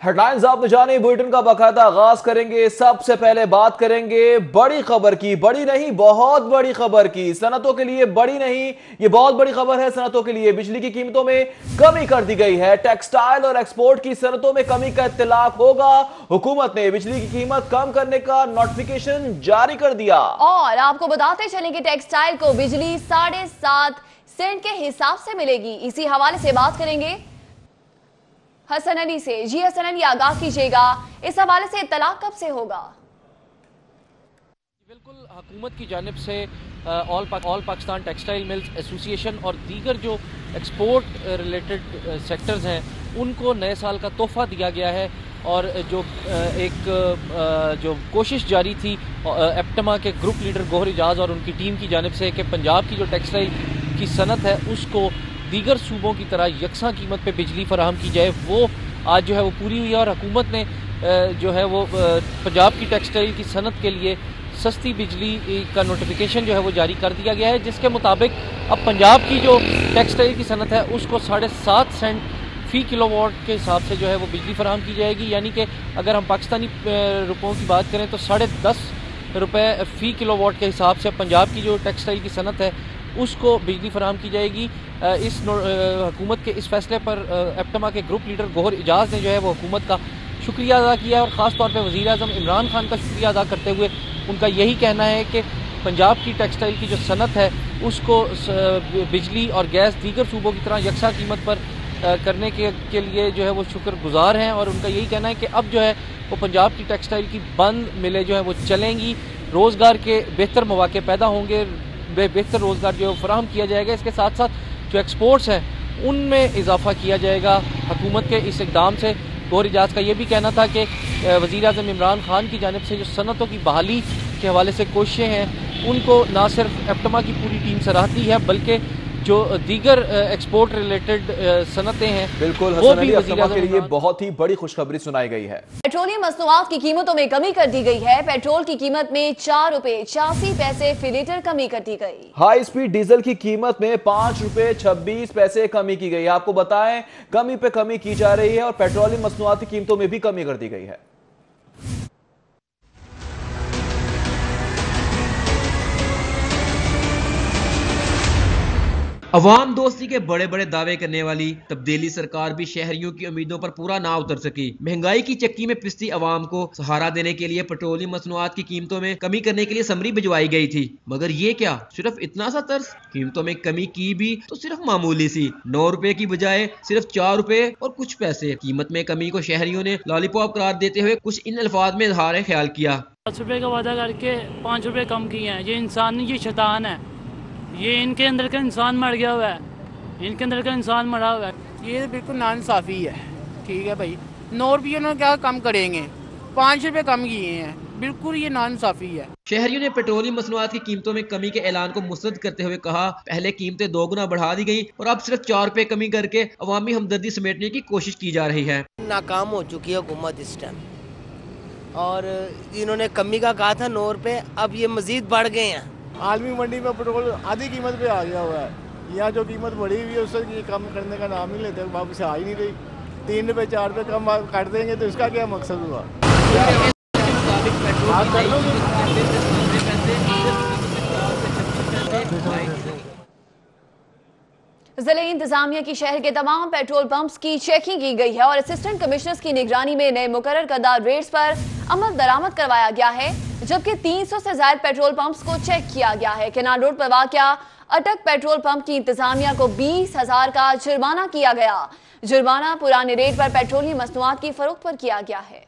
Headlines आपने जाने, bulletin का बाकायदा आगाज करेंगे। सबसे पहले बात करेंगे बड़ी खबर की, बड़ी नहीं बहुत बड़ी खबर की, सनतों के लिए बड़ी नहीं, ये बहुत बड़ी खबर है सनतों के लिए। बिजली की कीमतों में कमी कर दी गई है। टेक्सटाइल और एक्सपोर्ट की सनतों में कमी का इत्तलाक होगा। हुकूमत ने बिजली की कीमत कम करने का नोटिफिकेशन जारी कर दिया। और आपको बताते चलें कि टेक्सटाइल को बिजली 7.5 सेंट के हिसाब से मिलेगी। इसी हवाले से बात करेंगे हसन अली से। जी हसन अली, आगाह कीजिएगा, इस हवाले से इत्तलाक कब से होगा? बिल्कुल, हुकूमत की जानिब से all Pakistan textile mills association और दीगर जो एक्सपोर्ट रिलेटेड सेक्टर्स हैं उनको नए साल का तोहफा दिया गया है। और जो कोशिश जारी थी एप्टमा के ग्रुप लीडर गौहर एजाज और उनकी टीम की जानिब से कि पंजाब की जो टेक्सटाइल की सनत है उसको दीगर सूबों की तरह यकसा कीमत पे बिजली फराहम की जाए, वो आज जो है वो पूरी हुई है। और हुकूमत ने जो है वो पंजाब की टेक्सटाइल की सनत के लिए सस्ती बिजली का नोटिफिकेशन जो है वो जारी कर दिया गया है, जिसके मुताबिक अब पंजाब की जो टेक्सटाइल की सनत है उसको 7.5 सेंट फ़ी किलोवाट के हिसाब से जो है वो बिजली फराहम की जाएगी। यानी कि अगर हम पाकिस्तानी रुपयों की बात करें तो 10.5 रुपये फ़ी किलोवाट के हिसाब से पंजाब की जो टेक्सटाइल की सनत है उसको बिजली फराहम की जाएगी। इस हुकूमत के इस फैसले पर एप्टमा के ग्रुप लीडर गौहर एजाज ने जो है वो हुकूमत का शुक्रिया अदा किया है और ख़ास तौर पे वज़ीर आज़म इमरान खान का शुक्रिया अदा करते हुए उनका यही कहना है कि पंजाब की टेक्सटाइल की जो सनत है उसको बिजली और गैस दीगर सूबों की तरह यकसा कीमत पर करने के लिए जो है वो शुक्रगुजार हैं। और उनका यही कहना है कि अब जो है वो पंजाब की टेक्सटाइल की बंद मिलें जो है वो चलेंगी, रोज़गार के बेहतर मौके पैदा होंगे, बेहतर रोज़गार जो है फराहम किया जाएगा। इसके साथ साथ जो एक्सपोर्ट्स हैं उनमें इजाफा किया जाएगा हुकूमत के इस इक़दाम से। गौहर एजाज का ये भी कहना था कि वज़ीर आज़म इमरान खान की जानिब से जो सनतों की बहाली के हवाले से कोशिशें हैं उनको ना सिर्फ एप्टमा की पूरी टीम सराहती है बल्कि जो दीगर एक्सपोर्ट रिलेटेड सनतें हैं बिल्कुल वो भी एप्टमा के लिए बहुत ही बड़ी खुशखबरी सुनाई गई है। पेट्रोलियम मसनूआत की कीमतों में कमी कर दी गई है। पेट्रोल की कीमत में 4 रुपए 86 पैसे फी लीटर कमी कर दी गई। हाई स्पीड डीजल की कीमत में 5 रुपए 26 पैसे कमी की गई है। आपको बताएं कमी पे कमी की जा रही है और पेट्रोलियम मसनूआत की कीमतों में भी कमी कर दी गई है। अवाम दोस्ती के बड़े बड़े दावे करने वाली तब्दीली सरकार भी शहरियों की उम्मीदों पर पूरा ना उतर सकी। महंगाई की चक्की में पिसती अवाम को सहारा देने के लिए पेट्रोलियम मसनूआत की कीमतों में कमी करने के लिए समरी भिजवाई गई थी, मगर ये क्या सिर्फ इतना सा तर्स। कीमतों में कमी की भी तो सिर्फ मामूली सी, 9 रुपए की बजाय सिर्फ 4 रुपए और कुछ पैसे। कीमत में कमी को शहरियों ने लॉलीपॉप करार देते हुए कुछ इन अल्फाज में इजहार ख्याल किया। 10 रुपए का वादा करके 5 रुपए कम किए हैं। ये इंसान, ये शैतान है, ये इनके अंदर का इंसान मर गया हुआ है, इनके अंदर का इंसान मरा हुआ है। ये बिल्कुल नाइंसाफ़ी है। ठीक है भाई, 9 रुपये ना क्या कम करेंगे, 5 रुपये कम किए हैं, बिल्कुल ये नाइंसाफ़ी है। शहरियों ने पेट्रोलियम मसनूआत की कीमतों में कमी के ऐलान को मुस्तरद करते हुए कहा, पहले कीमतें 2 गुना बढ़ा दी गई और अब सिर्फ 4 रुपए कमी करके अवामी हमदर्दी समेटने की कोशिश की जा रही है। नाकाम हो चुकी है हुकूमत इस टाइम, और इन्होंने कमी का कहा था 9 रुपये, अब ये मजीद बढ़ गए हैं। आलमी मंडी में पेट्रोल आधी कीमत पे आ गया हुआ है। यहाँ जो कीमत बढ़ी हुई है उससे कम करने का नाम ही लेते, वापस आ ही नहीं रही। 3 रुपये 4 रुपये कम कर देंगे तो इसका क्या मकसद हुआ? जिले इंतजामिया की शहर के तमाम पेट्रोल पंप्स की चेकिंग की गई है और असिस्टेंट कमिश्नर्स की निगरानी में नए मुकर्रर करदा रेट्स पर अमल दरामद करवाया गया है, जबकि 300 से ज्यादा पेट्रोल पंप्स को चेक किया गया है। केनाल रोड पर वाक़या अटक पेट्रोल पंप की इंतजामिया को 20,000 का जुर्माना किया गया। जुर्माना पुराने रेट पर पेट्रोलियम मसनूआत की फरोख्त पर किया गया है।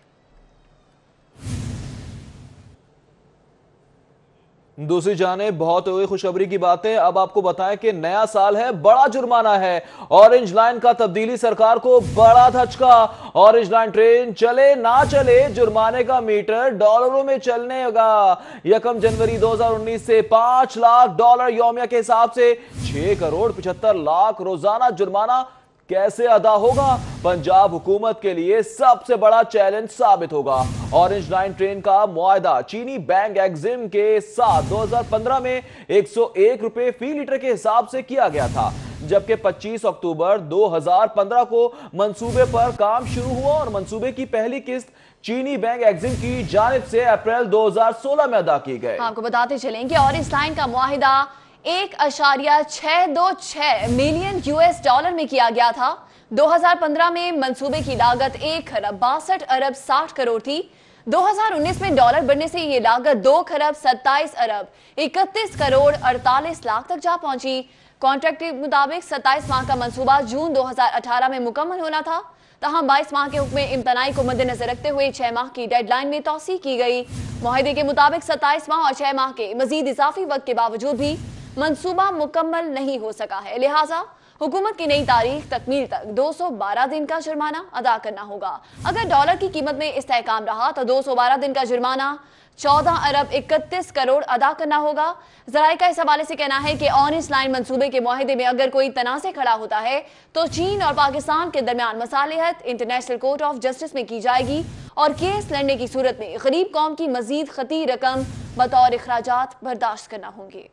दूसरी जानिब बहुत हुई खुशखबरी की बातें। अब आपको बताएं कि नया साल है, बड़ा जुर्माना है। ऑरेंज लाइन का तब्दीली सरकार को बड़ा धचका। ऑरेंज लाइन ट्रेन चले ना चले, जुर्माने का मीटर डॉलरों में चलने लगा। 1 जनवरी 2019 से $5 लाख यौमिया के हिसाब से 6 करोड़ 75 लाख रोजाना जुर्माना कैसे अदा होगा? पंजाब हुकूमत के लिए सबसे बड़ा चैलेंज साबित होगा। ऑरेंज लाइन ट्रेन का मुआहदा चीनी बैंक एक्जिम के साथ 2015 में 101 रुपए फी लीटर के हिसाब से किया गया था, जबकि 25 अक्टूबर 2015 को मंसूबे पर काम शुरू हुआ और मंसूबे की पहली किस्त चीनी बैंक एक्सिम की जानिब से अप्रैल 2016 में अदा की गई। आपको बताते चलेंगे और इस लाइन का मुआहिदा 1.626 मिलियन US डॉलर में किया गया था। 2015 में मंसूबे की लागत 1,62,60,60 करोड़ थी। 2019 में डॉलर बढ़ने से ये लागत 2,27,31,31,48 तक जा पहुंची। कॉन्ट्रैक्ट के मुताबिक 27 माह का मंसूबा जून 2018 में मुकम्मल होना था। तहम 22 माह के हुक्म इम्तनाई को मद्देनजर रखते हुए 6 माह की डेडलाइन में तौसी की गई। मुआहिदे के मुताबिक 27 माह और 6 माह के मजीद इजाफी वक्त के बावजूद भी मंसूबा मुकम्मल नहीं हो सका है, लिहाजा हुकूमत की नई तारीख तकमील तक 212 दिन का जुर्माना अदा करना होगा। अगर डॉलर की कीमत में इस्तेहकाम रहा तो 212 दिन का जुर्माना 14,31 करोड़ अदा करना होगा। जराये का इस हवाले से कहना है कि ऑरेंज लाइन मंसूबे के मुआहिदे में अगर कोई तनाज़े खड़ा होता है तो चीन और पाकिस्तान के दरमियान मसालिहत इंटरनेशनल कोर्ट ऑफ जस्टिस में की जाएगी और केस लड़ने की सूरत में गरीब कौम की मजीद खती रकम बतौर अखराजात बर्दाश्त करना होंगे।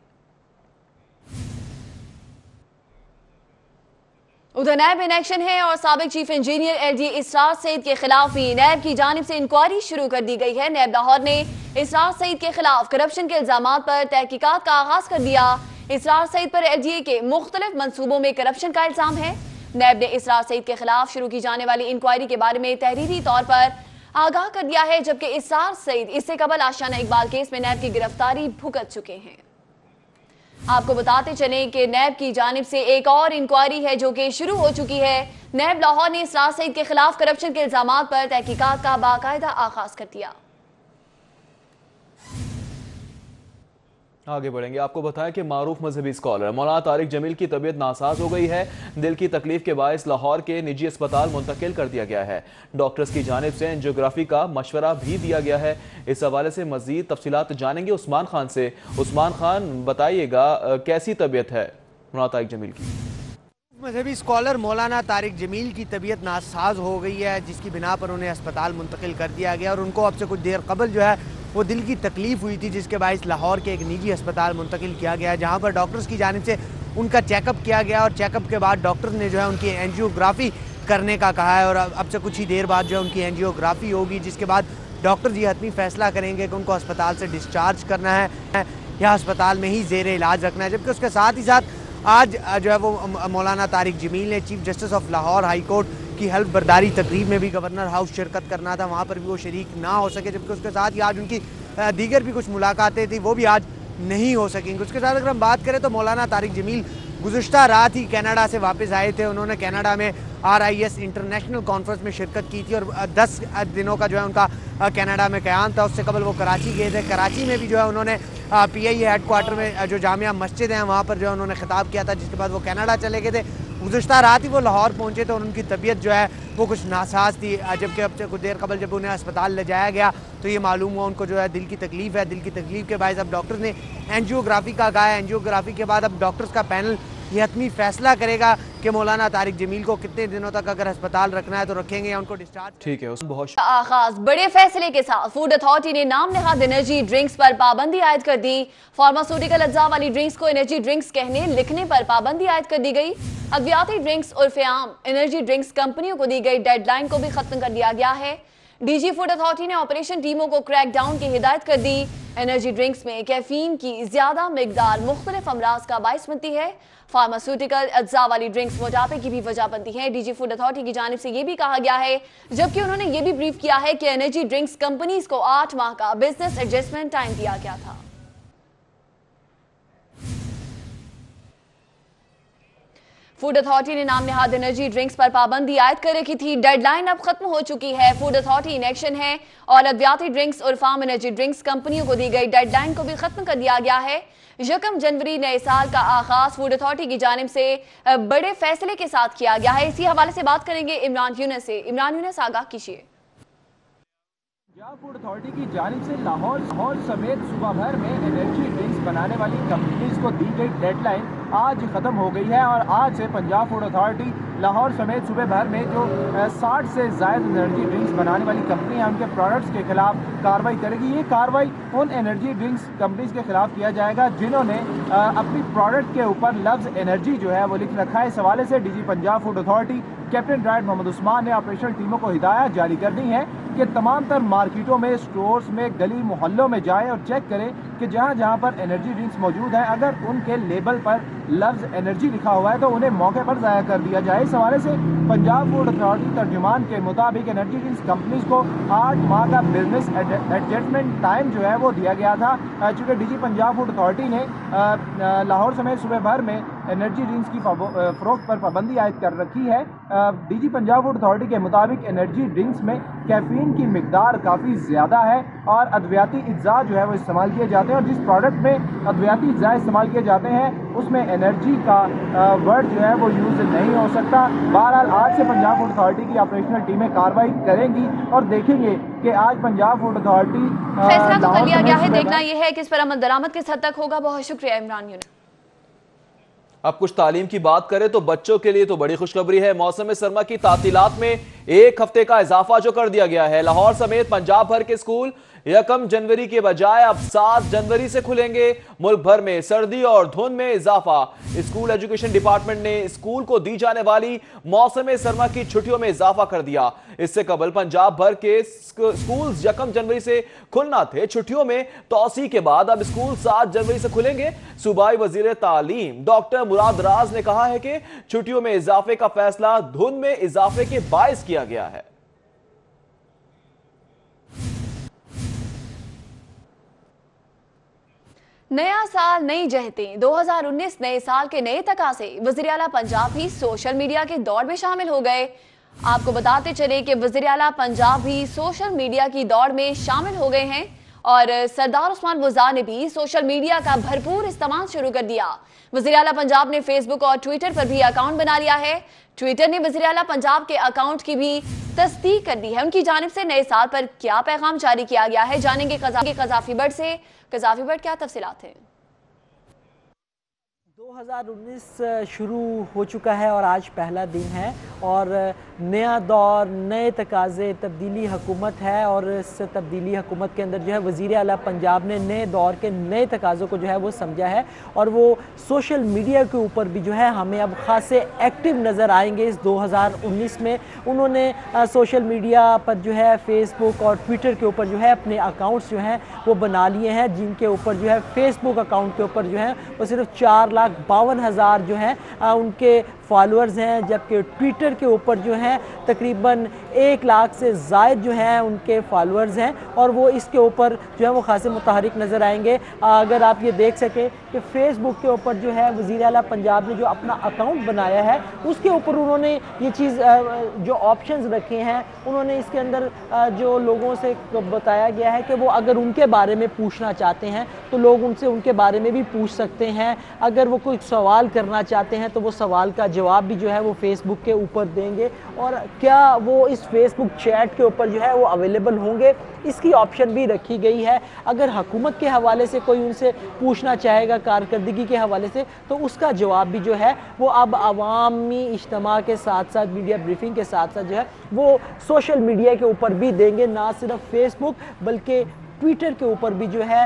उधर नैब इन एक्शन है और साबिक चीफ इंजीनियर LG इसरार सईद के खिलाफ भी नैब की जानिब से इंक्वायरी शुरू कर दी गई है। नैब लाहौर ने इसरार सईद के खिलाफ करप्शन के इल्जामात पर तहकीकात का आगाज कर दिया। इसरार सईद पर LGA के मुख्तलिफ मंसूबों में करप्शन का इल्जाम है। नैब ने इसरार सईद के खिलाफ शुरू की जाने वाली इंक्वायरी के बारे में तहरीरी तौर पर आगाह कर दिया है, जबकि इसरार सईद इससे कबल आशियाना इकबाल केस में नैब की गिरफ्तारी भुगत चुके हैं। आपको बताते चलें कि नैब की जानिब से एक और इंक्वायरी है जो कि शुरू हो चुकी है। नैब लाहौर ने इसरार सईद के खिलाफ करप्शन के इल्जामात पर तहकीकात का बाकायदा आगाज कर दिया। आगे बढ़ेंगे, आपको बताएं कि मारूफ मजहबी स्कॉलर मौलाना तारिक जमील की तबीयत नासाज हो गई है। दिल की तकलीफ के बायस लाहौर के निजी अस्पताल मुंतकिल कर दिया गया है। डॉक्टर्स की जानिब से एंजियोग्राफी का मशवरा भी दिया गया है। इस हवाले से मजीद तफसीलात जानेंगे उस्मान खान से। उस्मान खान, बताइएगा कैसी तबीयत है मौलाना तारिक जमील की? मजहबी स्कॉलर मौलाना तारिक जमील की तबीयत नासाज हो गई है, जिसकी बिना पर उन्हें अस्पताल मुंतकिल कर दिया गया और उनको अब से कुछ देर कबल जो है वो दिल की तकलीफ हुई थी, जिसके बायस लाहौर के एक निजी अस्पताल मुंतकिल किया गया, जहाँ पर डॉक्टर्स की जानिब से उनका चेकअप किया गया और चेकअप के बाद डॉक्टर ने जो है उनकी एंजियोग्राफी करने का कहा है और अब से कुछ ही देर बाद जो है उनकी एंजियोग्राफी होगी, जिसके बाद डॉक्टर जी हतमी फैसला करेंगे कि उनको अस्पताल से डिस्चार्ज करना है या अस्पताल में ही ज़ेर इलाज रखना है। जबकि उसके साथ ही साथ आज जो है वो मौलाना तारिक जमील ने chief justice of Lahore high court की हल्फ बर्दारी तकरीब में भी गवर्नर हाउस शिरकत करना था, वहाँ पर भी वो शरीक ना हो सके। जबकि उसके साथ ही आज उनकी दीगर भी कुछ मुलाकातें थी, वो भी आज नहीं हो सकेंगी। उसके साथ अगर हम बात करें तो मौलाना तारिक जमील गुज़िश्ता रात ही कनाडा से वापस आए थे। उन्होंने कनाडा में RIS इंटरनेशनल कॉन्फ्रेंस में शिरकत की थी और 10 दिनों का जो है उनका कनाडा में क़याम था। उससे कबल वो कराची गए थे। कराची में भी जो है उन्होंने PIA हेडक्वार्टर में जो जामिया मस्जिद हैं वहाँ पर जो है उन्होंने खिताब किया था, जिसके बाद वो कनाडा चले गए थे। गुज़िश्ता रात ही वो लाहौर पहुँचे तो उनकी तबीयत जो है वो कुछ नासाज थी, जबकि अब से कुछ देर कबल जब उन्हें अस्पताल ले जाया गया तो ये मालूम हुआ उनको जो है दिल की तकलीफ है। दिल की तकलीफ के बायस अब डॉक्टर ने एंजियोग्राफी का कहा है। एंजियोग्राफी के बाद अब डॉक्टर्स का पैनल ये हतमी फैसला करेगा कि मौलाना तारिक जमील को कितने दिनों तक अगर अस्पताल रखना है तो रखेंगे या उनको डिस्चार्ज। ठीक है, उसमें बहुत आगाज बड़े फैसले के साथ फूड अथॉरिटी ने नाम नहाद एनर्जी ड्रिंक्स पर पाबंदी आयद कर दी। फार्मास्यूटिकल अज्जा वाली ड्रिंक्स को एनर्जी ड्रिंक्स कहने लिखने पर पाबंदी आयद कर दी गई। अद्वियाती ड्रिंक्स और आम एनर्जी ड्रिंक्स कंपनियों को दी गई डेडलाइन को भी खत्म कर दिया गया है। DG फूड अथॉरिटी ने ऑपरेशन टीमों को क्रैक डाउन की हिदायत कर दी। एनर्जी ड्रिंक्स में कैफीन की ज्यादा मिकदार मुख्तलिफ अमराज का बाइस बनती है। फार्मास्यूटिकल अज्जा वाली ड्रिंक्स मोटापे की भी वजह बनती है। DG फूड अथॉरिटी की जानिब से यह भी कहा गया है, जबकि उन्होंने ये भी ब्रीफ किया है कि एनर्जी ड्रिंक्स कंपनीज को 8 माह का बिजनेस एडजस्टमेंट टाइम दिया गया था। फूड अथॉरिटी ने नाम नहाद एनर्जी ड्रिंक्स पर पाबंदी आयद कर रखी थी। डेडलाइन अब खत्म हो चुकी है। फूड अथॉरिटी इन एक्शन है और अद्वियाती ड्रिंक्स और फार्म एनर्जी ड्रिंक्स कंपनियों को दी गई डेडलाइन को भी खत्म कर दिया गया है। 1 जनवरी नए साल का आगाज फूड अथॉरिटी की जानिब से बड़े फैसले के साथ किया गया है। इसी हवाले से बात करेंगे इमरान यूनुस से। इमरान यूनुस, आगाह कीजिए। पंजाब फूड अथॉरिटी की जानिब से लाहौर समेत सूबा भर में एनर्जी ड्रिंक्स बनाने वाली कंपनीज को दी गई डेडलाइन आज खत्म हो गई है और आज से पंजाब फूड अथॉरिटी लाहौर समेत सूबे भर में जो 60 से ज़ायद एनर्जी ड्रिंक्स बनाने वाली कंपनी हैं उनके प्रोडक्ट्स के खिलाफ कार्रवाई करेगी। ये कार्रवाई उन एनर्जी ड्रिंक्स कंपनीज के खिलाफ किया जाएगा जिन्होंने अपनी प्रोडक्ट के ऊपर लफ्ज़ एनर्जी जो है वो लिख रखा है। इस हवाले से DG Punjab food authority captain राइड मोहम्मद उस्मान ने ऑपरेशनल टीमों को हिदायत जारी कर दी है कि तमाम तर मार्केटों में, स्टोर्स में, गली मोहल्लों में जाएं और चेक करें कि जहां जहां पर एनर्जी ड्रिंक्स मौजूद हैं अगर उनके लेबल पर लफ्ज़ एनर्जी लिखा हुआ है तो उन्हें मौके पर ज़ाया कर दिया जाए। इस हवाले से पंजाब फूड अथॉरिटी तर्जुमान के मुताबिक एनर्जी ड्रिंक्स कंपनीज को 8 माह का बिजनेस एडजस्टमेंट टाइम जो है वो दिया गया था। चूँकि डीजी पंजाब फूड अथॉरिटी ने लाहौर समेत सूबे भर में एनर्जी ड्रिंक्स की फरोख्त पर पाबंदी आयद कर रखी है। डीजी पंजाब फूड अथॉरिटी के मुताबिक एनर्जी ड्रिंक्स में कैफीन की मिकदार काफ़ी ज़्यादा है और अद्वियाती अज्जा जो है वो इस्तेमाल किए जाते हैं और जिस प्रोडक्ट में अद्वियाती अज्जा इस्तेमाल किए जाते हैं उसमें एनर्जी का वर्ड जो है वो यूज़ नहीं हो सकता। बहरहाल आज से पंजाब फूड अथॉरिटी की ऑपरेशनल टीमें कार्रवाई करेंगी और देखेंगे कि आज पंजाब फूड अथॉरिटी फैसला तो कर लिया गया है, देखना यह है कि इस पर अमल दरामद किस हद तक होगा। बहुत शुक्रिया इमरान यूनिस। अब कुछ तालीम की बात करें तो बच्चों के लिए तो बड़ी खुशखबरी है। मौसम सरमा की तातीलात में 1 हफ्ते का इजाफा जो कर दिया गया है। लाहौर समेत पंजाब भर के स्कूल 1 जनवरी के बजाय अब 7 जनवरी से खुलेंगे। मुल्क भर में सर्दी और धुंध में इजाफा। स्कूल एजुकेशन डिपार्टमेंट ने स्कूल को दी जाने वाली मौसम सरमा की छुट्टियों में इजाफा कर दिया। इससे कबल पंजाब भर के स्कूल 1 जनवरी से खुलना थे। छुट्टियों में तौसी के बाद अब स्कूल 7 जनवरी से खुलेंगे। सूबाई वजीर तालीम डॉक्टर मुराद राज ने कहा है कि छुट्टियों में इजाफे का फैसला धुंध में इजाफे के बायस किया गया है। नया साल नई जहतें 2019 नए साल के नए तकाज़े। वज़ीर आला पंजाब भी सोशल मीडिया के दौड़ में शामिल हो गए। आपको बताते चले कि वज़ीर आला पंजाब भी सोशल मीडिया की दौड़ में शामिल हो गए हैं और सरदार उस्मान बुज़दार ने भी सोशल मीडिया का भरपूर इस्तेमाल शुरू कर दिया। वज़ीर आला पंजाब ने फेसबुक और ट्विटर पर भी अकाउंट बना लिया है। ट्विटर ने वज़ीर आला पंजाब के अकाउंट की भी तस्दीक कर दी है। उनकी जानिब से नए साल पर क्या पैगाम जारी किया गया है, जानेंगे कज़ाफी बट से। कज़ाफी बट, क्या तफसीलात हैं? 2019 शुरू हो चुका है और आज पहला दिन है और नया दौर, नए तकाज़े, तब्दीली हुकूमत है और इस तब्दीली हुकूमत के अंदर जो है वज़ीर आला पंजाब ने नए दौर के नए तकाज़ों को जो है वो समझा है और वो सोशल मीडिया के ऊपर भी जो है हमें अब ख़ासे एक्टिव नज़र आएंगे इस 2019 में। उन्होंने सोशल मीडिया पर जो है फेसबुक और ट्विटर के ऊपर जो है अपने अकाउंट्स जो हैं वो बना लिए हैं, जिनके ऊपर जो है फेसबुक अकाउंट के ऊपर जो है वो सिर्फ 4,52,000 जो है उनके फॉलोअर्स हैं, जबकि ट्विटर के ऊपर जो है तकरीबन 1 लाख से ज़ायद जो है उनके फॉलोअर्स हैं और वो इसके ऊपर जो है वो खासे मुतहरिक नज़र आएंगे। अगर आप ये देख सकें कि फेसबुक के ऊपर जो है वज़ीर आला पंजाब ने जो अपना अकाउंट बनाया है उसके ऊपर उन्होंने ये चीज़ जो ऑप्शंस रखे हैं उन्होंने इसके अंदर जो लोगों से बताया गया है कि वो अगर उनके बारे में पूछना चाहते हैं तो लोग उनसे उनके बारे में भी पूछ सकते हैं। अगर वो कोई सवाल करना चाहते हैं तो वो सवाल का जवाब भी जो है वो फेसबुक के ऊपर देंगे और क्या वो इस फेसबुक चैट के ऊपर जो है वो अवेलेबल होंगे, इसकी ऑप्शन भी रखी गई है। अगर हुकूमत के हवाले से कोई उनसे पूछना चाहेगा कारकर्दगी के हवाले से तो उसका जवाब भी जो है वो अब अवामी इज्तिमा के साथ साथ मीडिया ब्रीफिंग के साथ साथ जो है वो सोशल मीडिया के ऊपर भी देंगे। ना सिर्फ फेसबुक बल्कि ट्विटर के ऊपर भी जो है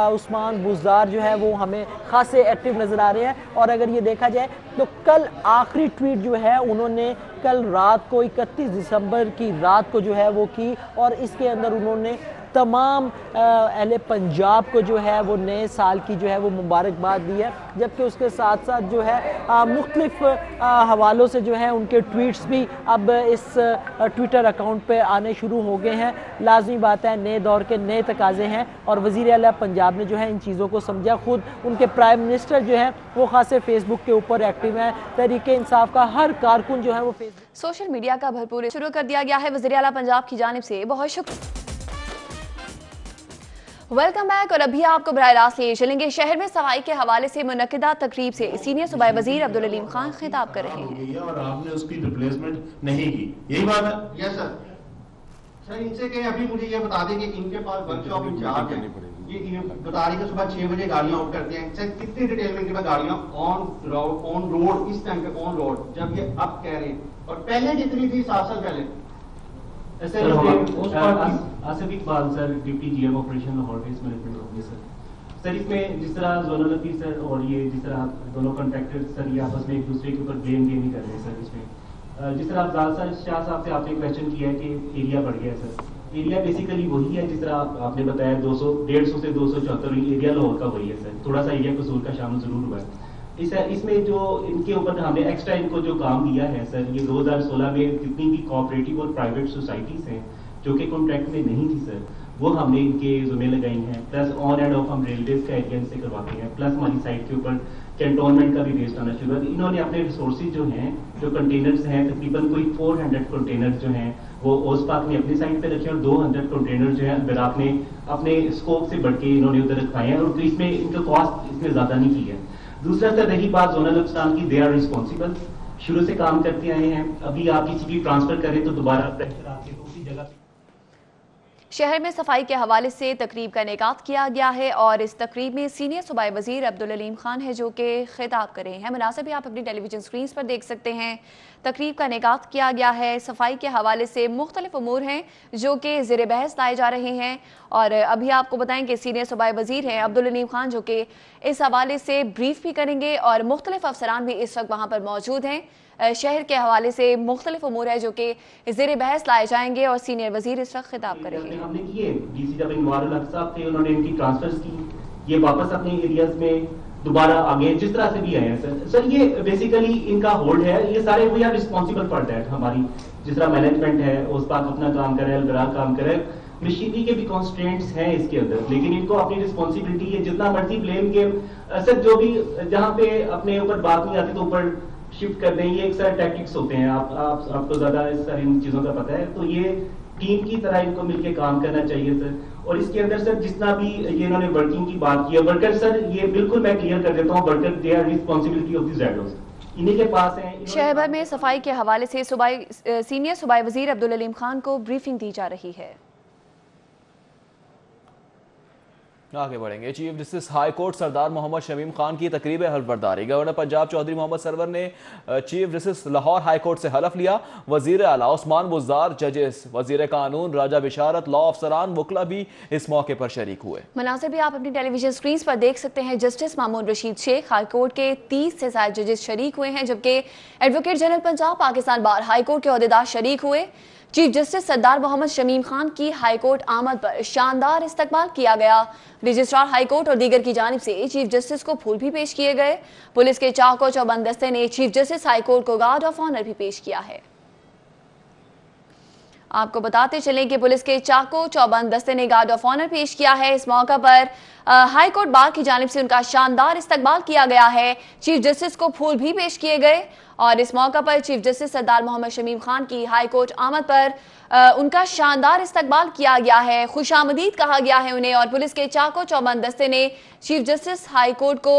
उस्मान बुज़दार जो है वो हमें खासे एक्टिव नज़र आ रहे हैं। और अगर ये देखा जाए तो कल आखिरी ट्वीट जो है उन्होंने कल रात को 31 दिसंबर की रात को जो है वो की और इसके अंदर उन्होंने तमाम अहले पंजाब को जो है वो नए साल की जो है वो मुबारकबाद दी है, जबकि उसके साथ साथ जो है मुख्तलिफ हवालों से जो है उनके ट्वीट्स भी अब इस ट्विटर अकाउंट पे आने शुरू हो गए हैं। लाजमी बात है नए दौर के नए तकाज़े हैं और वज़ीर आला पंजाब ने जो है इन चीज़ों को समझा। खुद उनके प्राइम मिनिस्टर जो है वो खासे फेसबुक के ऊपर एक्टिव हैं। तहरीक इंसाफ का हर कारकुन जो है वो सोशल मीडिया का भरपूर शुरू कर दिया गया है वज़ीर आला पंजाब की जानिब से। बहुत शुक्रिया। Welcome back. और अभी आपको बराह रास्त लिए चलेंगे शहर में सफाई के हवाले से मुनक्किदा तकरीब से सीनियर सूबाई वजीर अब्दुल अलीम खान खिताब कर रहे हैं। और आपने उसकी रिप्लेसमेंट नहीं की, यही बात है? Yes sir. सर इनसे कहें अभी मुझे ये बता दें कि इनके पास वर्कशॉप इंचार्ज है, ये बता रही है सुबह 6 बजे गाड़ियां आउट करते हैं। सर कितनी डिटेल में इनके पास गाड़ियां ऑन रोड इस टाइम पे ऑन रोड, जब ये अब कह रहे हैं और पहले जितनी थी 7 साल पहले। Asif Iqbal sir, deputy GM operation Lahore waste management officer. Sir इसमें जिस तरह जोनल ऑफिस सर और ये जिस तरह दोनों कॉन्ट्रैक्टर सर ये आपस में एक दूसरे के ऊपर ब्लेम गेम नहीं कर रहे हैं सर। इसमें जिस तरह अफजाल शाह साहब से आपने क्वेश्चन किया है कि एरिया बढ़ गया है सर, एरिया बेसिकली वही है जिस तरह आपने बताया 150 से 274 एरिया लाहौर का वही है सर, थोड़ा सा एरिया कसूर का शामिल जरूर हुआ है। इसमें जो इनके ऊपर हमने एक्स्ट्रा इनको जो काम दिया है सर, ये 2016 में जितनी भी कोऑपरेटिव और प्राइवेट सोसाइटीज हैं जो कि कॉन्ट्रैक्ट में नहीं थी सर, वो हमने इनके जुम्मे लगाई हैं। प्लस ऑन एंड ऑफ हम रेलवेज का एरिया इनसे करवाते हैं, प्लस हमारी साइड के ऊपर कैंटोनमेंट का भी वेस्ट आना शुरू है। इन्होंने अपने रिसोर्सेज जो हैं, जो कंटेनर्स हैं, तकरीबन कोई 400 कंटेनर जो हैं वो ओसपाक ने अपनी साइड पे रखे और 200 कंटेनर जो है अगर आपने अपने स्कोप से बढ़ के इन्होंने उधर रखवाए हैं और इसमें इनका कॉस्ट इसमें ज्यादा नहीं की है। दूसरा सर रही बात जोनल अफसरान की, दे आर रिस्पॉन्सिबल, शुरू से काम करते आए हैं। अभी आप किसी भी ट्रांसफर करें तो दोबारा प्रेशर आके तो उसी जगह शहर में सफाई के हवाले से तकरीब का इनेकाद किया गया है और इस तकरीब में सीनियर सूबाई वजीर अब्दुल अलीम खान है जो कि खिताब कर रहे हैं। मुनासिब भी आप अपनी टेलीविजन स्क्रीन पर देख सकते हैं। तकरीब का इनेकाद किया गया है, सफाई के हवाले से मुख्तलिफ उमूर हैं जो कि ज़ेर बहस लाए जा रहे हैं और अभी आपको बताएं कि सीनियर सूबाई वजीर हैं अब्दुल अलीम खान जो कि इस हवाले से ब्रीफ भी करेंगे और मुख्तलिफ अफसरान भी इस वक्त वहाँ पर मौजूद हैं। शहर के हवाले से मुख्तलिफ उमूर है जो कि ज़ेर बहस लाए जाएंगे और सीनियर वजीर इस वक्त खिताब करेंगे। हमने किए डीसी जब इनवारुल हक साहब थे, उन्होंने इनकी ट्रांसफर्स की, ये वापस अपने एरियाज में दोबारा आगे जिस तरह से भी आए हैं सर ये बेसिकली इनका होल्ड है। ये सारे we are responsible for that. हमारी जिस तरह मैनेजमेंट है उस पाक अपना काम करे, अलबरा काम करे, मशीनरी के भी कॉन्स्ट्रेंट्स हैं इसके अंदर, लेकिन इनको अपनी रिस्पॉन्सिबिलिटी है। जितना मर्जी ब्लेम के सर जो भी जहाँ पे अपने ऊपर बात नहीं आती तो ऊपर शिफ्ट कर दें, ये एक सारे टैक्टिक्स होते हैं। आपको ज्यादा इस सारी चीजों का पता है। तो ये टीम की तरह इनको मिलकर काम करना चाहिए सर। और इसके अंदर सर जितना भी ये इन्होंने वर्किंग की बात की है, वर्कर सर ये बिल्कुल मैं क्लियर कर देता हूँ, worker they are responsibility of this ados, इन्हीं के पास है। शहर भर में सफाई के हवाले से सीनियर सूबाई वजीर अब्दुल अलीम खान को ब्रीफिंग दी जा रही है। आगे बढ़ेंगे। चीफ जस्टिस हाई कोर्ट सरदार मोहम्मद शमीम खान की तकरीब हल्फबरदारी। गवर्नर पंजाब चौधरी मोहम्मद सरवर ने chief justice Lahore high court से हलफ लिया। वजीर आला उस्मान बुज़दार, जजेस, वजीर कानून, राजा बिशारत, लॉ अफसरान, वकला भी इस मौके पर शरीक हुए। मुनासिब भी आप अपनी टेलीविजन स्क्रीन पर देख सकते हैं। Justice Mamoon Rashid Sheikh high court के 30 से ज्यादा जजेस शरीक हुए हैं, जबकि advocate general Punjab Pakistan bar high court के ओहदेदार शरीक हुए। चीफ जस्टिस सरदार मोहम्मद शमीम खान की हाईकोर्ट आमद पर शानदार इस्तकबाल किया गया। रजिस्ट्रार हाईकोर्ट और दीगर की जानिब से चीफ जस्टिस को फूल भी पेश किए गए। पुलिस के चाको चौबंद दस्ते ने चीफ जस्टिस हाईकोर्ट को गार्ड ऑफ ऑनर भी पेश किया है। आपको बताते चलें कि पुलिस के चाको चौबंद दस्ते ने गार्ड ऑफ ऑनर पेश किया है। इस मौका पर हाई कोर्ट बार की जानिब से उनका शानदार इस्तकबाल किया गया है। चीफ जस्टिस को फूल भी पेश किए गए और इस मौका पर चीफ जस्टिस सरदार मोहम्मद शमीम खान की हाई कोर्ट आमद पर उनका शानदार इस्तकबाल किया गया है, खुशामदीद कहा गया है उन्हें। और पुलिस के चाको चौबंद दस्ते ने चीफ जस्टिस हाई कोर्ट को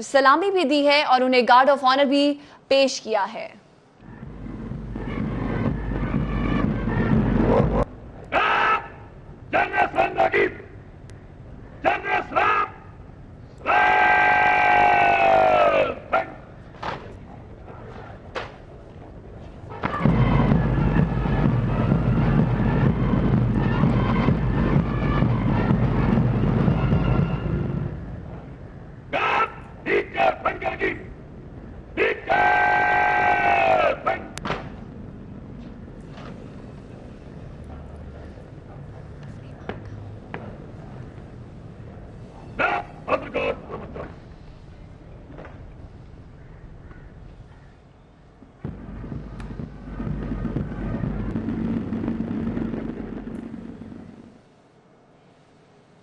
सलामी भी दी है और उन्हें गार्ड ऑफ ऑनर भी पेश किया है।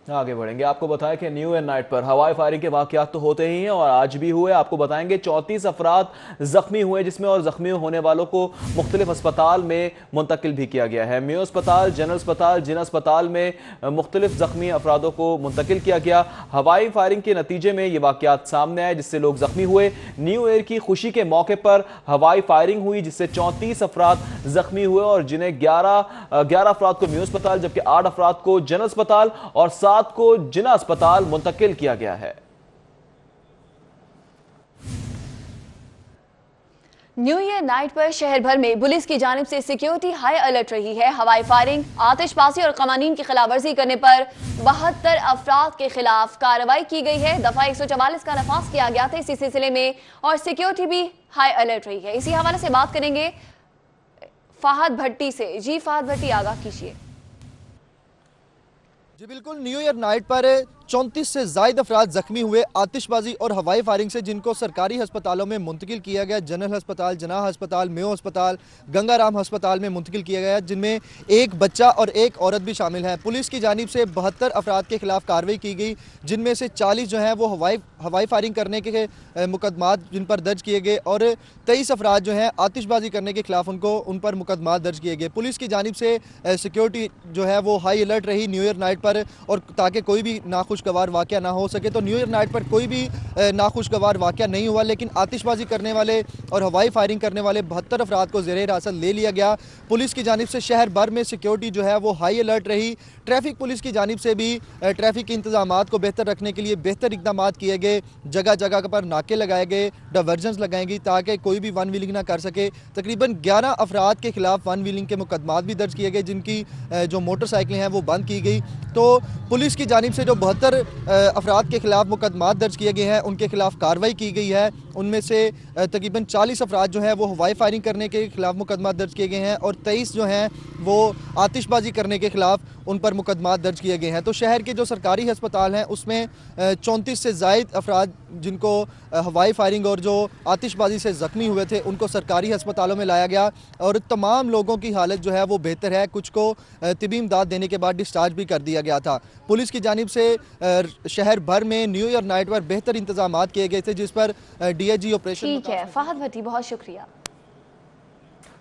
आगे बढ़ेंगे। आपको बताएं कि न्यू ईयर नाइट पर हवाई फायरिंग के वाकयात तो होते ही हैं और आज भी हुए। आपको बताएंगे 34 अफराद जख्मी हुए, जिसमें और जख्मी होने वालों को मुख्तलिफ अस्पताल में मुंतकिल भी किया गया है। मेयो अस्पताल, जनरल अस्पताल, जिन अस्पताल में मुख्तलिफ जख्मी अफरादों को मुंतकिल किया गया। हवाई फायरिंग के नतीजे में ये वाकयात सामने आए जिससे लोग जख्मी हुए। न्यू ईयर की खुशी के मौके पर हवाई फायरिंग हुई जिससे 34 अफराद जख्मी हुए और जिन्हें 11 अफराद को मेयो अस्पताल जबकि 8 अफराद को जनरल अस्पताल और 7 को जिना अस्पताल मुंतकिल किया गया है। न्यू ईयर नाइट पर शहर भर में पुलिस की जानिब से सिक्योरिटी हाई अलर्ट रही है। हवाई फायरिंग, आतिशबाजी और कवानीन की खिलाफवर्जी करने पर 72 अफराद के खिलाफ कार्रवाई की गई है। दफा 144 का नफाज किया गया था इसी सिलसिले में और सिक्योरिटी भी हाई अलर्ट रही है। इसी हवाले से बात करेंगे फहद भट्टी से। जी फहद भट्टी, आगाह कीजिए। जी बिल्कुल, न्यू ईयर नाइट पर 34 से ज़ायद अफराद जख्मी हुए आतिशबाजी और हवाई फायरिंग से, जिनको सरकारी हस्पतालों में मुंतकिल किया गया। जनरल हस्पताल, जनाह हस्पताल, मेयो अस्पताल, गंगाराम हस्पताल में मुंतकिल किया गया, जिनमें एक बच्चा और एक औरत भी शामिल है। पुलिस की जानिब से 72 अफराद के खिलाफ कार्रवाई की गई, जिनमें से 40 जो हैं वो हवाई फायरिंग करने के मुकदमात जिन पर दर्ज किए गए और 23 अफराद जो हैं आतिशबाजी करने के खिलाफ उन पर मुकदमात दर्ज किए गए। पुलिस की जानिब से सिक्योरिटी जो है वो हाई अलर्ट रही न्यू ईयर नाइट पर, और ताकि कोई भी नाखुशगवार वाक़या ना हो सके। तो न्यू ईयर नाइट पर कोई भी नाखुशगवार वाक़या नहीं हुआ, लेकिन आतिशबाजी करने वाले और हवाई फायरिंग करने वाले 72 अफराद को ज़ेर हिरासत ले लिया गया। पुलिस की जानिब से शहर भर में सिक्योरिटी जो है वो हाई अलर्ट रही। ट्रैफिक पुलिस की जानिब से भी ट्रैफिक के इंतजामात को बेहतर रखने के लिए बेहतर इकदाम किए गए। जगह जगह पर नाके लगाए गए, डाइवर्जन्स लगाई गई ताकि कोई भी वन व्हीलिंग ना कर सके। तकरीबन 11 अफराद के खिलाफ वन व्हीलिंग के मुकदमात भी दर्ज किए गए, जिनकी जो मोटरसाइकिलें हैं वो बंद की गई। तो पुलिस की जानिब से जो 72 अफराद के खिलाफ मुकदमात दर्ज किए गए हैं उनके खिलाफ कार्रवाई की गई है। उनमें से तकरीबन 40 अफराद जो हैं वो हवाई फायरिंग करने के खिलाफ मुकदमा दर्ज किए गए हैं और 23 जो हैं वो आतिशबाजी करने के खिलाफ उन पर मुकदमात दर्ज किए गए हैं। तो शहर के जो सरकारी अस्पताल हैं उसमें 34 से ज़ायद अफराद जिनको हवाई फायरिंग और जो आतिशबाजी से ज़ख्मी हुए थे उनको सरकारी अस्पतालों में लाया गया और तमाम लोगों की हालत जो है वो बेहतर है। कुछ को तिबी इमदाद देने के बाद डिस्चार्ज भी कर दिया गया था। पुलिस की जानिब से शहर भर में न्यू ईयर नाइट पर बेहतर इंतजाम किए गए थे, जिस पर DIG ऑपरेशन। ठीक है फहद भट्टी, बहुत शुक्रिया।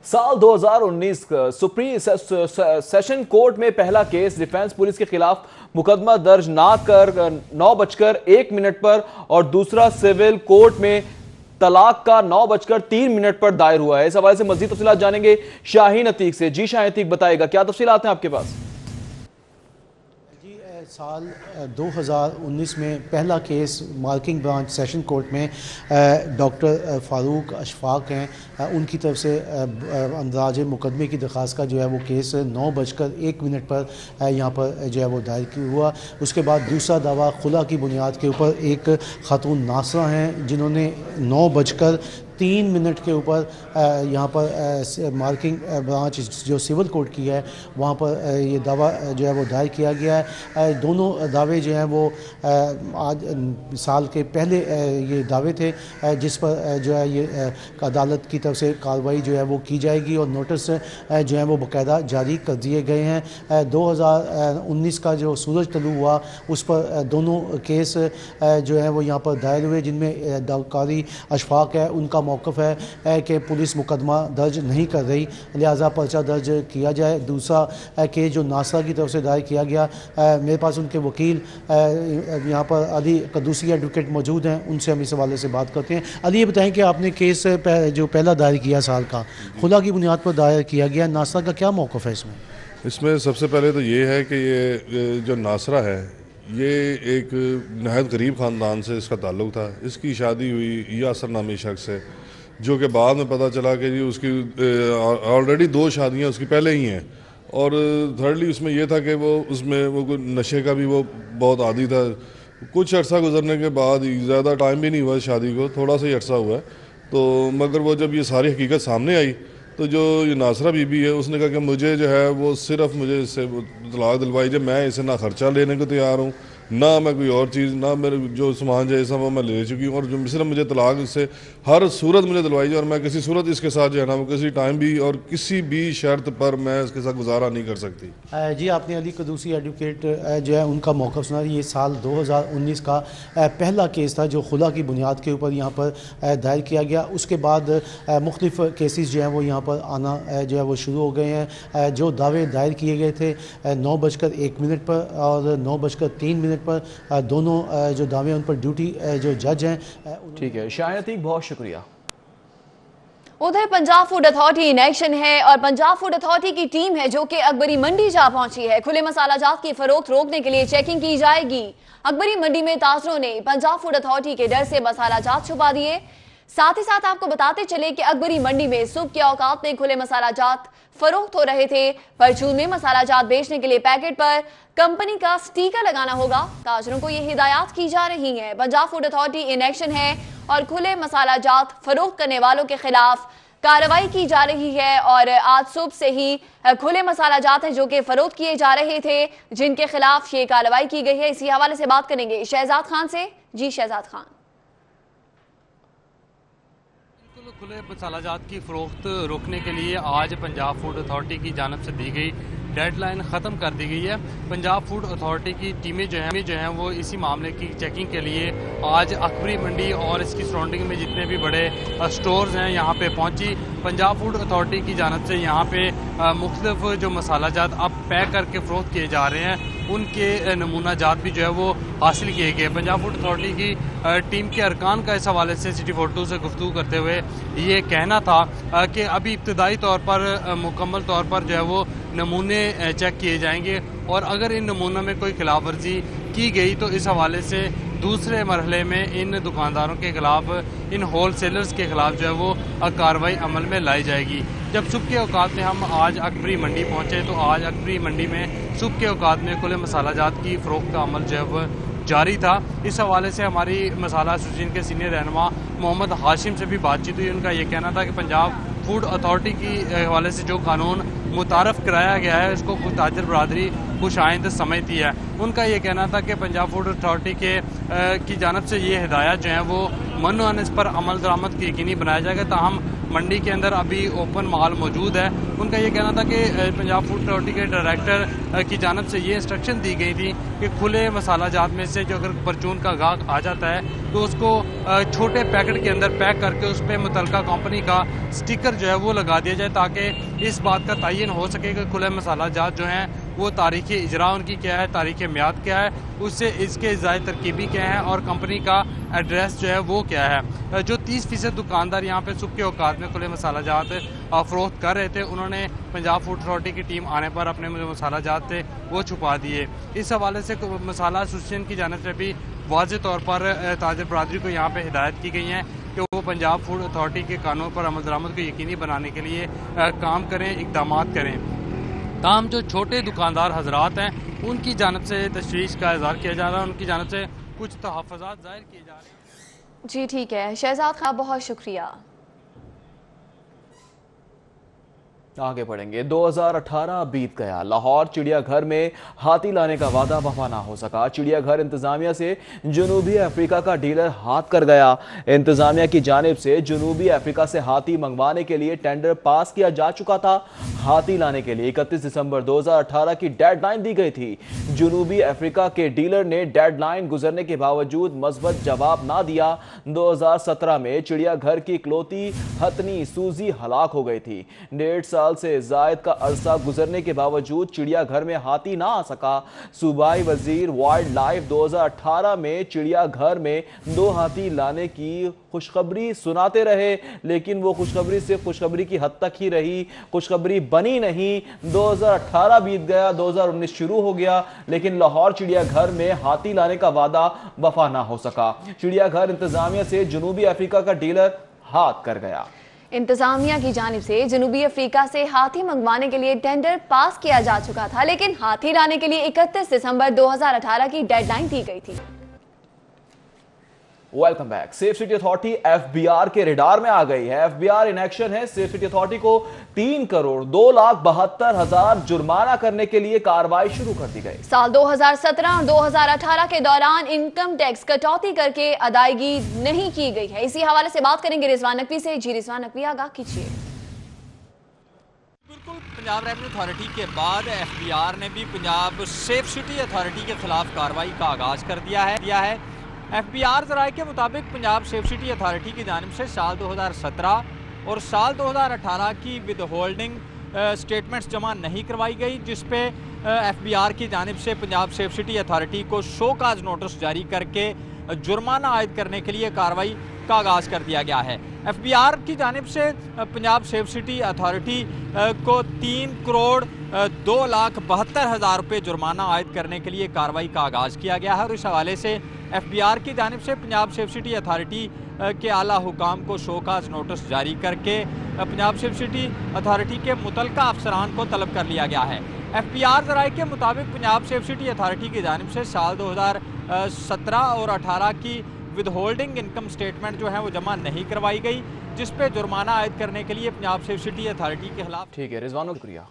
साल 2019 सुप्रीम सेशन कोर्ट में पहला केस डिफेंस पुलिस के खिलाफ मुकदमा दर्ज ना कर 9:01 पर और दूसरा सिविल कोर्ट में तलाक का 9:03 पर दायर हुआ है। इस हवाले से मजीद तफसीलात जानेंगे शाहीन अतीक से। जी शाहीन अतीक, बताएगा क्या तफसीलात हैं आपके पास? साल 2019 में पहला case marking branch session court में डॉक्टर फ़ारूक अशफाक हैं, उनकी तरफ से अंदाज मुकदमे की दरख्वास्त का जो है वो केस 9:01 पर यहाँ पर जो है वो दायर हुआ। उसके बाद दूसरा दावा खुला की बुनियाद के ऊपर एक खातून नासरा हैं जिन्होंने 9:03 के ऊपर यहाँ पर मार्किंग ब्रांच जो सिविल कोर्ट की है वहाँ पर ये दावा जो है वो दायर किया गया है। दोनों दावे जो हैं वो आज साल के पहले ये दावे थे, जिस पर जो है ये अदालत की तरफ से कार्रवाई जो है वो की जाएगी और नोटिस जो है वो बाकायदा जारी कर दिए गए हैं। 2019 का जो सूरज तलू हुआ उस पर दोनों केस जो है वो यहाँ पर दायर हुए, जिनमें कारी अशफाक है उनका मौक़िफ़ है कि पुलिस मुकदमा दर्ज नहीं कर रही, लिहाजा पर्चा दर्ज किया जाए। दूसरा केस जो नासरा की तरफ से दायर किया गया, मेरे पास उनके वकील यहाँ पर अली कदूसी एडवोकेट मौजूद हैं, उनसे हम इस हवाले से बात करते हैं। अली, ये बताएं कि आपने केस जो पहला दायर किया साल का खुला की बुनियाद पर दायर किया गया, नासरा का क्या मौक़िफ़ है इसमें? इसमें सबसे पहले तो ये है कि ये जो नासरा है ये एक नहायत गरीब ख़ानदान से इसका ताल्लुक़ था। इसकी शादी हुई यासर नामी शख्स से, जो कि बाद में पता चला कि जी उसकी ऑलरेडी 2 शादियाँ उसकी पहले ही हैं और थर्डली उसमें यह था कि वो नशे का भी वो बहुत आदी था। कुछ अर्सा गुजरने के बाद, ज़्यादा टाइम भी नहीं हुआ शादी को, थोड़ा सा ही अर्सा हुआ है, तो मगर वो जब ये सारी हकीकत सामने आई तो जो ये नासरा बीबी है उसने कहा कि मुझे जो है वो सिर्फ मुझे इससे तलाक दिलवाई, जब मैं इसे ना खर्चा लेने को तैयार हूँ ना मैं कोई और चीज़, ना मेरे जो सामान जैसा वो मैं ले चुकी हूँ, और जो सिर्फ मुझे तलाक से हर सूरत मुझे दिलवाई जाए, और मैं किसी सूरत इसके साथ जो है ना वो किसी टाइम भी और किसी भी शर्त पर मैं इसके साथ गुजारा नहीं कर सकती। जी, आपने अली कदूसी एडवोकेट जो है उनका मौक़िफ़ सुना। ये साल 2019 का पहला केस था जो खुला की बुनियाद के ऊपर यहाँ पर दायर किया गया। उसके बाद मुख्तलिफ़ केसेस जो हैं वो यहाँ पर आना जो है वो शुरू हो गए हैं। जो दावे दायर किए गए थे 9:01 पर और 9:03 पर दोनों जो दावे उन पर ड्यूटी जो जज हैं। ठीक है शायद, बहुत शुक्रिया। उधर Punjab food authority in action है और पंजाब फूड अथॉरिटी की टीम है जो कि अकबरी मंडी जा पहुंची है। खुले मसाला जात की फरोख्त रोकने के लिए चेकिंग की जाएगी। अकबरी मंडी में ताजरों ने पंजाब फूड अथॉरिटी के डर से मसाला जात छुपा दिए। साथ ही साथ आपको बताते चले कि अकबरी मंडी में सुबह के औकात में खुले मसाला जात फरोख्त हो रहे थे। परचून में मसाला जात बेचने के लिए पैकेट पर कंपनी का स्टिकर लगाना होगा। ताजरों को ये हिदायत की जा रही है। Punjab food authority in action है और खुले मसाला जात फरोख्त करने वालों के खिलाफ कार्रवाई की जा रही है। और आज सुबह से ही खुले मसाला जात हैं जो कि फरोख्त किए जा रहे थे, जिनके खिलाफ ये कार्रवाई की गई है। इसी हवाले से बात करेंगे शहजाद खान से। जी शहजाद खान। खुले मसाला जात की फरोख्त रोकने के लिए आज पंजाब फूड अथॉरिटी की जानिब से दी गई डेडलाइन ख़त्म कर दी गई है। पंजाब फूड अथॉरिटी की टीमें जो हैं वो इसी मामले की चेकिंग के लिए आज अकबरी मंडी और इसकी सराउंडिंग में जितने भी बड़े स्टोर्स हैं यहाँ पे पहुँची। पंजाब फूड अथॉरिटी की जानिब से यहाँ पे मुख्तलिफ जो मसाला जात अब पैक करके फरोख्त किए जा रहे हैं उनके नमूना जात भी जो है वो हासिल किए गए। पंजाब फूड अथॉरिटी की टीम के अरकान का इस हवाले से सिटी 42 से गुफ्तगू करते हुए ये कहना था कि अभी इब्तदाई तौर पर मुकम्मल तौर पर जो है वो नमूने चेक किए जाएंगे और अगर इन नमूनों में कोई खिलाफ वर्जी की गई तो इस हवाले से दूसरे मरहले में इन दुकानदारों के खिलाफ, इन होल सेलर्स के खिलाफ जो है वो कार्रवाई अमल में लाई जाएगी। जब सुबह के औकात में हम आज अकबरी मंडी पहुँचे तो आज अकबरी मंडी में सुबह के औकात में खुले मसाला जात की फ़रोख्त का अमल जो है वो जारी था। इस हवाले से हमारी मसाला एसोसिएशन के सीनियर रहनुमा मोहम्मद हाशिम से भी बातचीत हुई। उनका ये कहना था कि पंजाब फूड अथॉरिटी की हवाले से जो कानून मुतारफ़ कराया गया है उसको खुद ताजर बरादरी खुश आइंद समझती है। उनका ये कहना था कि पंजाब फूड अथॉरिटी की जानब से ये हिदायत जो है वो मन इस पर अमल दरामद की यकीनी बनाया जाएगा। ताहम मंडी के अंदर अभी ओपन माल मौजूद है। उनका ये कहना था कि पंजाब फूड अथॉरिटी के डायरेक्टर की जानब से ये इंस्ट्रक्शन दी गई थी कि खुले मसाला जात में से जो अगर परचून का गाहक आ जाता है तो उसको छोटे पैकेट के अंदर पैक करके उस पर मुतलका कंपनी का स्टिकर जो है वो लगा दिया जाए ताकि इस बात का तयन हो सके कि खुले मसाला जात जो हैं वो तारीख़ इजरा उनकी क्या है, तारीख़ म्याद क्या है, उससे इसके ज़ायद तरकीबी क्या है और कंपनी का एड्रेस जो है वो क्या है। जो 30% दुकानदार यहाँ पे सुबह के औकात में खुले मसाला जात फ़रोख्त कर रहे थे उन्होंने पंजाब फूड अथॉरिटी की टीम आने पर अपने जो मसाला जात थे वो छुपा दिए। इस हवाले से मसाला एसोसिएशन की जानिब से भी वाज़े तौर पर ताजर बरादरी को यहाँ पर हिदायत की गई है कि वो पंजाब फूड अथॉरिटी के कानून पर अमल दरामद को यकीनी बनाने के लिए काम करें, इक़दाम करें। ताहम जो छोटे दुकानदार हजरात हैं उनकी जानिब से तशवीश का इज़हार किया जा रहा है, उनकी जानिब से कुछ तहफ़्फ़ुज़ात ज़ाहिर किए जा रहे हैं। जी ठीक है शहजाद खान, बहुत शुक्रिया। आगे बढ़ेंगे। 2018 बीत गया, लाहौर चिड़ियाघर में हाथी लाने का वादा वफा ना हो सका। चिड़ियाघर इंतजामिया से जनूबी अफ्रीका का डीलर हाथ कर गया। इंतजामिया की जानिब से जनूबी अफ्रीका से हाथी मंगवाने के लिए टेंडर पास किया जा चुका था। हाथी लाने के लिए 31 दिसंबर 2018 की डेडलाइन दी गई थी। जनूबी अफ्रीका के डीलर ने डेडलाइन गुजरने के बावजूद मस्बत जवाब ना दिया। 2017 में चिड़ियाघर की इकलौती हथनी सूजी हलाक हो गई थी। 1.5 साल से जायद का अरसा गुजरने के बावजूद चिड़ियाघर में हाथी ना आ सका। सूबाई वजीर वाइल्ड लाइफ 2018 में चिड़ियाघर में 2 हाथी लाने की खुशखबरी सुनाते रहे, लेकिन वो खुशखबरी सिर्फ खुशखबरी की हद तक ही रही, खुशखबरी बनी नहीं। 2018 बीत गया, 2019 शुरू हो गया, लेकिन लाहौर चिड़ियाघर में हाथी लाने का वादा वफा ना हो सका। चिड़ियाघर इंतजामिया से जनूबी अफ्रीका का डीलर हाथ कर गया। इंतजामिया की जानिब से जनूबी अफ्रीका से हाथी मंगवाने के लिए टेंडर पास किया जा चुका था, लेकिन हाथी लाने के लिए 31 दिसंबर 2018 की डेडलाइन दी गई थी। Welcome back. Safe city authority FBR के रडार में आ गई है। एफबीआर इन एक्शन है। सेफ सिटी अथॉरिटी को 3,02,72,000 जुर्माना करने के लिए कार्रवाई शुरू कर दी गई। साल 2017 और 2018 के दौरान इनकम टैक्स कटौती करके अदायगी नहीं की गई है। इसी हवाले से बात करेंगे रिजवान नकवी से। जी रिजवान नकवी, आगाह कीजिए। बिल्कुल, पंजाब रेवेन्यू अथॉरिटी के बाद एफबीआर ने भी पंजाब सेफ सिटी अथॉरिटी के खिलाफ कार्रवाई का आगाज कर दिया है। एफबीआर ज़राए के मुताबिक पंजाब सेफ सिटी अथॉरिटी की जानिब से साल 2017 और साल 2018 की विद होल्डिंग स्टेटमेंट्स जमा नहीं करवाई गई, जिस पे एफबीआर की जानिब से पंजाब सेफ सिटी अथॉरिटी को शोकाज नोटिस जारी करके जुर्माना आयद करने के लिए कार्रवाई का आगाज़ कर दिया गया है। एफबीआर की जानिब से पंजाब सेफ सिटी अथॉरिटी को 3,02,72,000 रुपये जुर्माना आयद करने के लिए कार्रवाई का आगाज़ किया गया है। और इस हवाले से एफबीआर की जानिब से पंजाब सेफ सिटी अथॉरिटी के आला हुकाम को शोकाज नोटिस जारी करके पंजाब सेफ सिटी अथॉरिटी के मुतलका अफसरान को तलब कर लिया गया है। एफबीआर ज़राए के मुताबिक पंजाब सेफ सिटी अथॉरिटी की जानिब से साल 2017 और 18 की विद होल्डिंग इनकम स्टेटमेंट जो है वो जमा नहीं करवाई गई, जिस पे जुर्माना आयद करने के लिए पंजाब सेफ सिटी अथॉरिटी के खिलाफ। ठीक है रिजवान, शुक्रिया।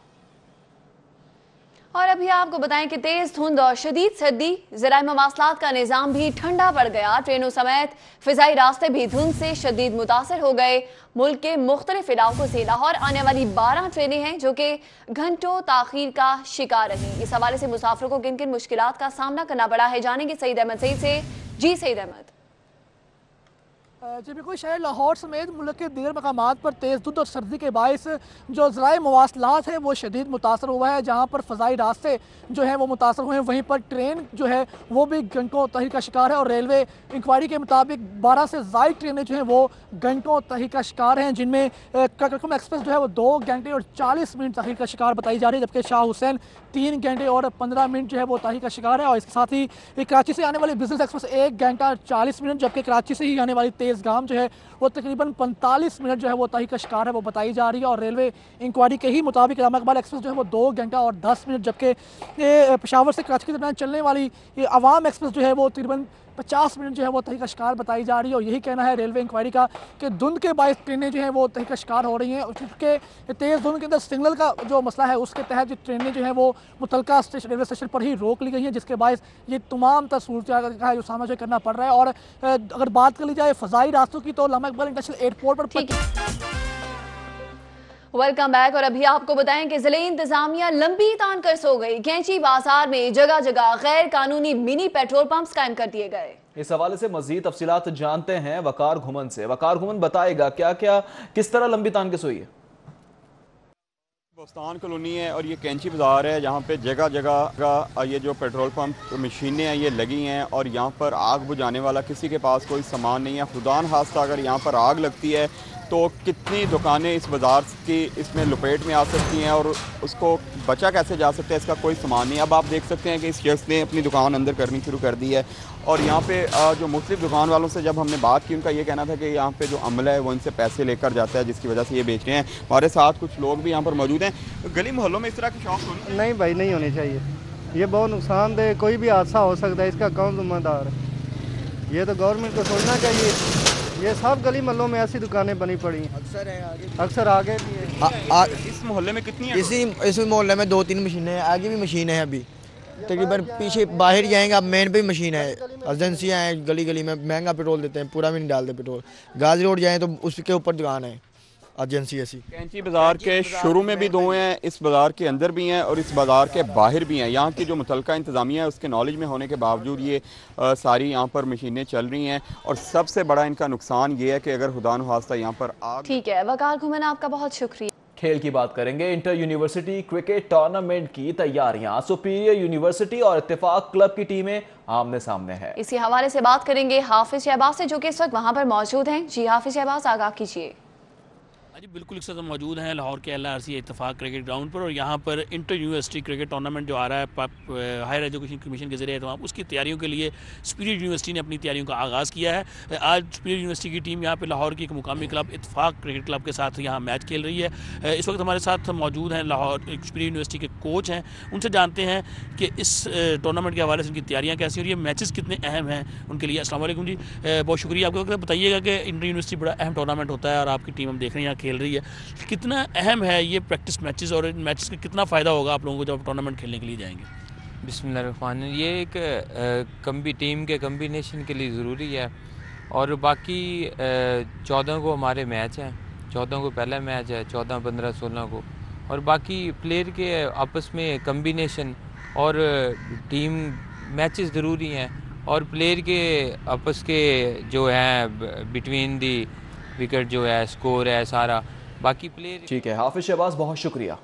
और अभी आपको बताएं कि तेज धुंध और शदीद सर्दी ज़राए मवासलात का निज़ाम भी ठंडा पड़ गया। ट्रेनों समेत फिजाई रास्ते भी धुंध से शदीद मुतासर हो गए। मुल्क के मुख्तलिफ इलाकों से लाहौर आने वाली 12 ट्रेनें हैं जो कि घंटों ताखीर का शिकार रही। इस हवाले से मुसाफिरों को किन किन मुश्किलात का सामना करना पड़ा है, जानेंगे सईद अहमद सईद से। जी सईद अहमद। जी बिल्कुल, शहर लाहौर समेत मुल्क के दीगर मकामात पर तेज़ धुंध और सर्दी के बायस जो ज़राए मवासलात है वो शदीद मुतासर हुआ है। जहाँ पर फ़ज़ाई रास्ते जो हैं वो मुतासर हुए हैं, वहीं पर ट्रेन जो है वो भी घंटों तहीर का शिकार है। और रेलवे इंक्वायरी के मुताबिक 12 से ज़ायद ट्रेनें जो हैं वो घंटों तहीर का शिकार हैं, जिनमें कराकरम एक्सप्रेस जो है वो 2 घंटे और 40 मिनट तहीर का शिकार बताई जा रही है, जबकि शाह हुसैन 3 घंटे और 15 मिनट जो है वो तहीर का शिकार है। और इसके साथ ही कराची से आने वाली बिजनेस एक्सप्रेस 1 घंटा और 40 मिनट, जबकि कराची से ही आने वाली तेज़ गाम जो है वो तकरीबन 45 मिनट जो है वो तहीर का शिकार है वो बताई जा रही है। और रेलवे इंक्वायरी के ही मुताबिक रामा इकबाल एक्सप्रेस जो है वो 2 घंटा और 10 मिनट, जबकि पेशावर से कराची के दरमियान चलने वाली ये अवाम एक्सप्रेस जो है वो तकरीबन 50 मिनट जो है वो तहीर का शिकार बताई जा रही है। और यही कहना है रेलवे इंक्वायरी का कि धुंध के बायस ट्रेनें जो हैं वो तहीर का शिकार हो रही हैं, क्योंकि तेज़ धुंध के अंदर सिग्नल का जो मसला है उसके तहत जो ट्रेनें जो हैं वो मुतलका रेलवे स्टेशन पर ही रोक ली गई हैं, जिसके बायस ये तमाम सूरत का है जो सामना जो करना पड़ रहा है। और अगर बात कर ली जाए फ़ज़ाई रास्तों की, तो लामा इकबाल इंटरनेशनल एयरपोर्ट पर वेलकम बैक। और अभी आपको बताएं कि जिले इंतजामिया लंबी तान कर सो गई। कैंची बाजार में जगह जगह गैर कानूनी मिनी पेट्रोल पंप्स कायम कर दिए गए। इस हवाले से मजीद तफसीलात जानते हैं वकार घुमन से। वकार घुमन बताएगा क्या क्या किस तरह लंबी तान के सोई है। बोस्तान कॉलोनी है और ये कैंची बाज़ार है, जहाँ पे जगह जगह ये जो पेट्रोल पंप मशीनें हैं ये लगी हैं। और यहाँ पर आग बुझाने वाला किसी के पास कोई सामान नहीं है। खुदा न खास्ता अगर यहाँ पर आग लगती है तो कितनी दुकानें इस बाज़ार की इसमें लपेट में आ सकती हैं और उसको बचा कैसे जा सकता है, इसका कोई सामान नहीं। अब आप देख सकते हैं कि इस शख्स ने अपनी दुकान अंदर करनी शुरू कर दी है। और यहाँ पे जो मुख्तलिफ दुकान वालों से जब हमने बात की, उनका ये कहना था कि यहाँ पे जो अमला है वो इनसे पैसे लेकर जाता है, जिसकी वजह से ये बेच रहे हैं। हमारे साथ कुछ लोग भी यहाँ पर मौजूद हैं। गली मोहल्लों में इस तरह के शौक नहीं भाई, नहीं होनी चाहिए। ये बहुत नुकसानदेह, कोई भी हादसा हो सकता है, इसका कौन जिम्मेदार है? ये तो गवर्नमेंट को सोचना चाहिए। ये सब गली मोहल्लों में ऐसी दुकानें बनी पड़ी हैं, अक्सर आगे भी है। इस मोहल्ले में कितनी है? इस मोहल्ले में 2-3 मशीनें हैं, आगे भी मशीनें हैं। अभी तकरीबन पीछे बाहर जाएंगे आप, मेन पे भी मशीन है। एजेंसियाँ हैं गली गली में, महंगा पेट्रोल देते हैं, पूरा भी नहीं डालते पेट्रोल। गाजी रोड जाएँ तो उसके ऊपर दुकान है एजेंसी ऐसी। कैंची बाज़ार के शुरू में भी 2 हैं, इस बाज़ार के अंदर भी हैं और इस बाज़ार के बाहर भी हैं। यहाँ की जो मुतलका इंतज़ामिया है उसके नॉलेज में होने के बावजूद ये सारी यहाँ पर मशीनें चल रही हैं। और सबसे बड़ा इनका नुकसान ये है कि अगर खुदा न खास्ता यहाँ पर आग। ठीक है वकार घुमन, आपका बहुत शुक्रिया। खेल की बात करेंगे। इंटर यूनिवर्सिटी क्रिकेट टूर्नामेंट की तैयारियां। सुपीरियर यूनिवर्सिटी और इत्तेफाक क्लब की टीमें आमने सामने है। इसी हवाले से बात करेंगे हाफिज शहबाज से, जो कि इस वक्त वहां पर मौजूद हैं। जी हाफिज शहबाज, आगाह कीजिए। जी बिल्कुल इस वक्त मौजूद हैं लाहौर के LRC इत्तेफाक क्रिकेट ग्राउंड पर और यहाँ पर इंटर यूनिवर्सिटी क्रिकेट टूर्नामेंट जो आ रहा है हायर एजुकेशन कमीशन के ज़रिए तमाम उसकी तैयारियों के लिए स्पिरिट यूनिवर्सिटी ने अपनी तैयारियों का आगाज़ किया है। आज स्पिरिट यूनिवर्सिटी की टीम यहाँ पर लाहौर की एक मुकामी क्लब इत्तेफाक क्रिकेट क्लब के साथ यहाँ मैच खेल रही है। इस वक्त हमारे साथ मौजूद हैं लाहौर स्पिरिट यूनिवर्सिटी के कोच हैं, उनसे जानते हैं कि इस टूर्नामेंट के हवाले से उनकी तैयारियाँ कैसी हो रही है, मैचेस कितने अहम हैं उनके लिए। अस्सलाम वालेकुम जी, बहुत शुक्रिया आपका। बताइएगा कि इंटर यूनिवर्सिटी बड़ा अहम टूर्नामेंट होता है और आपकी टीम हम देख रहे हैं यहाँ खेल रही है, कितना अहम है ये प्रैक्टिस मैचेस और इन मैचेस का कितना फ़ायदा होगा आप लोगों को जब टूर्नामेंट खेलने के लिए जाएंगे? बिस्मिल्लाह, ये एक टीम के कम्बिनेशन के लिए ज़रूरी है और बाकी 14 को हमारे मैच हैं, 14 को पहला मैच है, 14, 15, 16 को, और बाकी प्लेयर के आपस में कम्बिनेशन और टीम मैचेस ज़रूरी हैं और प्लेयर के आपस के जो है बिटवीन दी विकेट जो है स्कोर है सारा बाकी प्लेयर। ठीक है हाफिज शहबाज, बहुत शुक्रिया।